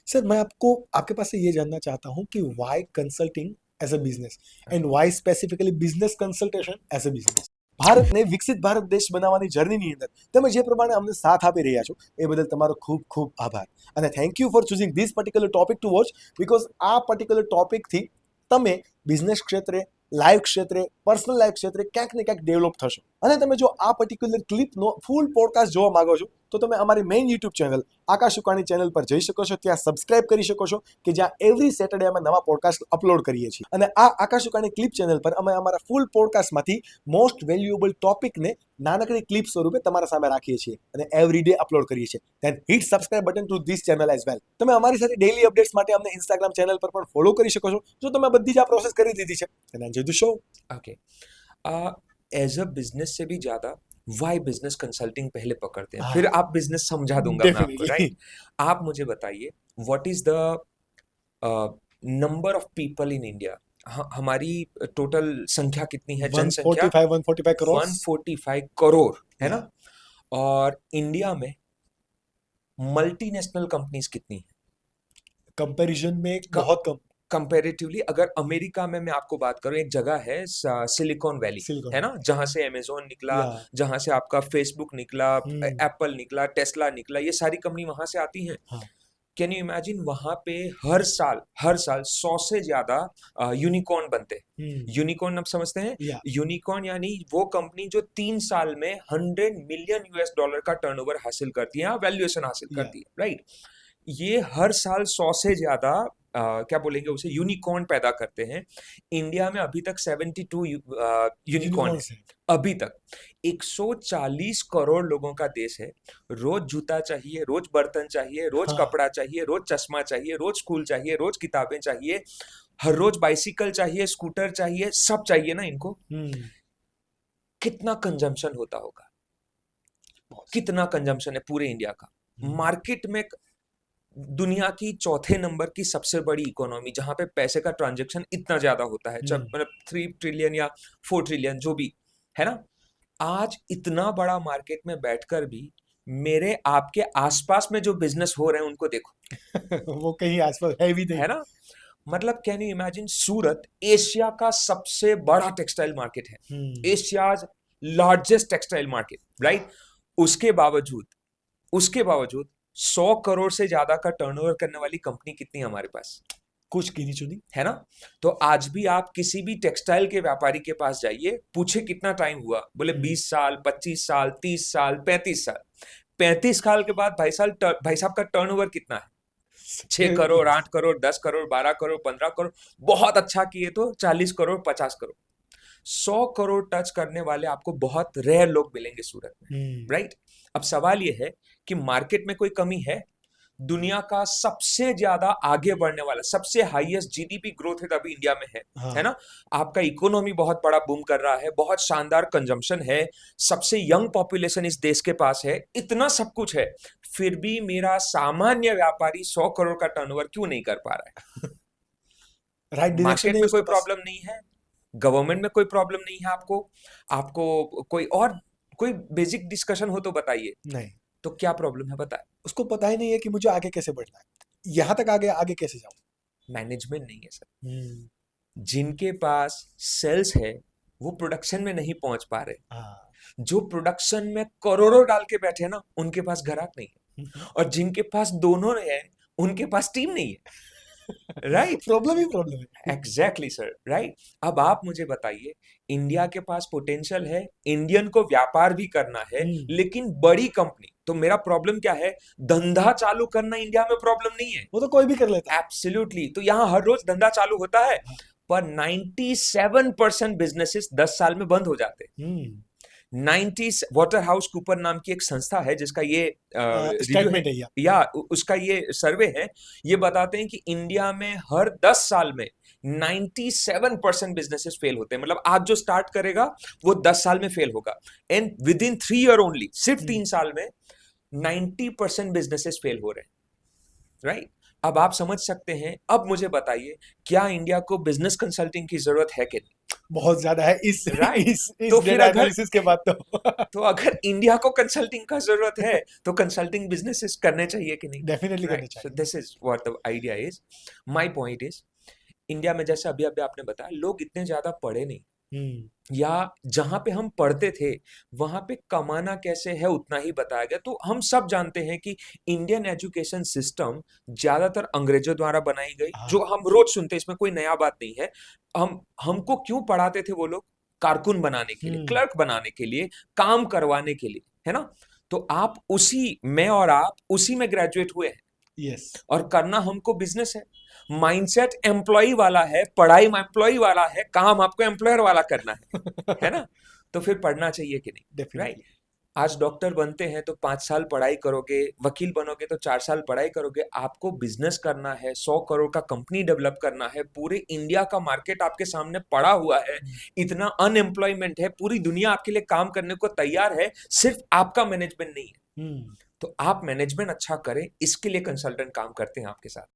Sir, मैं आपको आपके पास से ये जानना चाहता हूँ कि why consulting as a business and why specifically business consultation as a business. ભારતને વિકસિત ભારત દેશ બનાવવાની જર્નીની અંદર તમે જે પ્રમાણે અમને સાથ આપી રહ્યા છો એ બદલ તમારો ખૂબ ખૂબ આભાર. અને thank you for choosing this particular topic two watch, because આ પર્ટિક્યુલર ટોપિકથી તમે બિઝનેસ ક્ષેત્રે, લાઈફ ક્ષેત્રે, પર્સનલ લાઈફ ક્ષેત્રે ક્યાંક ને ક્યાંક ડેવલપ થશો. અને તમે જો આ પર્ટિક્યુલર ક્લિપનો ફૂલ પોડકાસ્ટ જોવા માંગો છો તો તમે અમારી મેઇન યુટ્યુબ ચેનલ આકાશ ઉકાણી ચેનલ પર જઈ શકો છો. ત્યાં સબસ્ક્રાઇબ કરી શકો છો કે જ્યાં એવરી સેટરડે અમે નવા પોડકાસ્ટ અપલોડ કરીએ છીએ. અને આ આકાશ ઉકાણી ક્લિપ ચેનલ પર અમે અમારા ફૂલ પોડકાસ્ટમાંથી મોસ્ટ વેલ્યુએબલ ટોપિકને નાનકડી ક્લિપ સ્વરૂપે તમારા સામે રાખીએ છીએ અને એવરી ડે અપલોડ કરીએ છીએ. Then hit subscribe button to this channel as well. તમે અમારી સાથે ડેઇલી અપડેટ્સ માટે અમને ઇન્સ્ટાગ્રામ ચેનલ પર પણ ફોલો કરી શકો છો જો તમે બધી જ આ પ્રોસેસ કરી દીધી છે. And enjoy the show. Okay, as a business से भी ज्यादा वाई बिजनेस कंसल्टिंग पहले पकड़ते हैं, हाँ, फिर आप बिजनेस समझा दूंगा मैं आपको, डेफिनेटली. राइट? आप मुझे बताइए, what is the number of people in India? हमारी टोटल संख्या कितनी है? जनसंख्या 145 करोड़. 145 करोड़ है Yeah. ना? और इंडिया में मल्टीनेशनल कंपनीज कितनी है कंपैरिजन में बहुत कम. कंपैरेटिवली? अगर अमेरिका में मैं आपको बात करूं, एक जगह है सिलिकॉन वैली, सिलिकॉन. है ना, जहां से अमेजोन निकला, या. जहां से आपका फेसबुक निकला, हम्म. एप्पल निकला, टेस्ला निकला, ये सारी कंपनी वहां से आती हैं. हाँ. कैन यू इमेजिन, वहां पे हर साल 100 से ज्यादा यूनिकॉर्न बनते हैं. हम्म. यूनिकॉर्न आप समझते हैं? या. यूनिकॉर्न यानी वो कंपनी जो 3 साल में $100 मिलियन का टर्नओवर हासिल करती है, वैल्यूएशन हासिल या. करती है, राइट? ये हर साल 100 से ज्यादा क्या बोलेंगे उसे, यूनिकॉर्न पैदा करते हैं. इंडिया में अभी तक 72 यूनिकॉर्न यूनिकॉर्न्स है. हैं. अभी तक 140 करोड़ लोगों का देश है. रोज जूता चाहिए, रोज बर्तन चाहिए, रोज हाँ. कपड़ा चाहिए, रोज चश्मा चाहिए, रोज स्कूल चाहिए, रोज किताबें चाहिए, हर रोज बाइसिकल चाहिए, स्कूटर चाहिए, सब चाहिए ना इनको. हम्म. कितना कंजम्पशन होता होगा? बहुत. कितना कंजम्पशन है पूरे इंडिया का? हम्म. मार्केट में दुनिया की चौथे नंबर की सबसे बड़ी इकोनॉमी, जहां पे पैसे का ट्रांजैक्शन इतना ज्यादा होता है, जब मतलब 3 ट्रिलियन या 4 ट्रिलियन जो भी है ना, आज इतना बड़ा मार्केट में बैठकर भी मेरे आपके आसपास में जो बिजनेस हो रहे हैं उनको देखो, वो कहीं आसपास है भी नहीं. है ना. मतलब can you imagine, Surat Asia का सबसे बड़ा टेक्सटाइल मार्केट है, hmm. Asia's largest textile market, right? उसके बावजूद 100 करोड़ से ज्यादा का टर्नओवर करने वाली कंपनी कितनी है हमारे पास, कुछ गिनी चुनी. है ना? तो आज भी आप किसी भी टेक्सटाइल के व्यापारी के पास जाइए, पूछे कितना टाइम हुआ, बोले 20 साल, 25 साल, 30 साल, 35 साल. 35 साल के बाद भाई साहब का टर्नओवर कितना है? 6 करोड़, 8 करोड़, 10 करोड़, 12 करोड़, 15 करोड़, बहुत अच्छा किए तो 40 करोड़, 50 करोड़. 100 करोड़ टच करने वाले आपको बहुत रेयर लोग मिलेंगे सूरत में, हम्म. राइट? अब सवाल यह है कि मार्केट में कोई कमी है? दुनिया का सबसे ज्यादा आगे बढ़ने वाला, सबसे हाईएस्ट जीडीपी ग्रोथ रेट अभी इंडिया में है हाँ. ना? आपका इकोनॉमी बहुत बड़ा बूम कर रहा है, बहुत शानदार कंजम्पशन है, सबसे यंग पॉपुलेशन इस देश के पास है, इतना सब कुछ है, फिर भी मेरा सामान्य व्यापारी 100 करोड़ का टर्नओवर क्यों नहीं कर पा रहा है? राइट डायरेक्शन मार्केट नहीं में उसके कोई पास. प्रॉब्लम नहीं है, गवर्नमेंट में कोई प्रॉब्लम नहीं है, आपको कोई बेसिक डिस्कशन हो तो बताइए. नहीं, तो क्या प्रॉब्लम है, बताए. उसको पता ही नहीं है कि मुझे आगे कैसे बढ़ना है, यहाँ तक आगे आगे कैसे जाऊं. मैनेजमेंट नहीं है सर. हम्म. जिनके पास सेल्स है वो प्रोडक्शन में नहीं पहुंच पा रहे. हाँ. जो प्रोडक्शन में करोड़ों डाल के बैठे हैं ना, उनके पास ग्राहक नहीं है. और जिनके पास दोनों है, उनके पास टीम नहीं है. राइट? प्रॉब्लम ही प्रॉब्लम है. Exactly sir, right? अब आप मुझे बताइए, इंडिया के पास पोटेंशियल है, इंडियन को व्यापार भी करना है, लेकिन बड़ी कंपनी, तो मेरा प्रॉब्लम क्या है? धंधा चालू करना इंडिया में प्रॉब्लम नहीं है. वो तो कोई भी कर लेता है. एब्सोल्युटली. तो यहाँ हर रोज धंधा चालू होता है, पर 97% बिजनेसेस 10 साल में बंद हो जाते हैं. हम्म. 90 वाटर हाउस कूपर नाम की एक संस्था है जिसका ये रिव्यू स्टेटमेंट है या उसका ये सर्वे है, ये बताते हैं कि इंडिया में हर 10 साल में 97% बिजनेसेस फेल होते हैं. मतलब आज जो स्टार्ट करेगा वो 10 साल में फेल होगा. And with in 3 year only, सिर्फ 3 साल में 90% बिजनेसेस फेल हो रहे हैं, राइट? अब आप समझ सकते हैं। अब मुझे बताइए, क्या इंडिया को बिजनेस कंसल्टिंग की जरूरत है कि बहुत ज्यादा है इस नहीं? राइट। इस तो फिर डेटा अगर एनालिसिस के बाद तो तो अगर इंडिया को कंसल्टिंग का जरूरत है तो कंसल्टिंग बिजनेसेस करने चाहिए कि नहीं? Definitely right. करनी सो चाहिए। This is what the idea is. My point is, India में जैसे अभी अभी आपने बताया, लोग इतने ज्यादा पढ़े नहीं, हम्म। या जहां पे हम पढ़ते थे वहां पे कमाना कैसे है उतना ही बताया गया। तो हम सब जानते हैं कि इंडियन एजुकेशन सिस्टम ज्यादातर अंग्रेजों द्वारा बनाई गई, हाँ। जो हम रोज सुनते हैं, इसमें कोई नया बात नहीं है। हमको क्यों पढ़ाते थे वो लोग? कारकुन बनाने के लिए, हम्म। क्लर्क बनाने के लिए, काम करवाने के लिए, है ना? तो आप उसी, मैं और आप उसी में ग्रेजुएट हुए हैं, यस। और करना हमको बिजनेस है। माइंडसेट एम्प्लॉय वाला है, पढ़ाई एम्प्लॉय वाला है, काम आपको एम्प्लॉयर वाला करना है ना? तो फिर पढ़ना चाहिए कि नहीं? राइट। डेफिनेटली। आज डॉक्टर बनते हैं तो 5 साल पढ़ाई करोगे, वकील बनोगे तो 4 साल पढ़ाई करोगे। आपको बिजनेस करना है, 100 करोड़ का कंपनी डेवलप करना है, पूरे इंडिया का मार्केट आपके सामने पड़ा हुआ है, इतना अनएम्प्लॉयमेंट है, पूरी दुनिया आपके लिए काम करने को तैयार है, सिर्फ आपका मैनेजमेंट नहीं है। हम्म। तो आप मैनेजमेंट अच्छा करें, इसके लिए कंसल्टेंट काम करते हैं आपके साथ।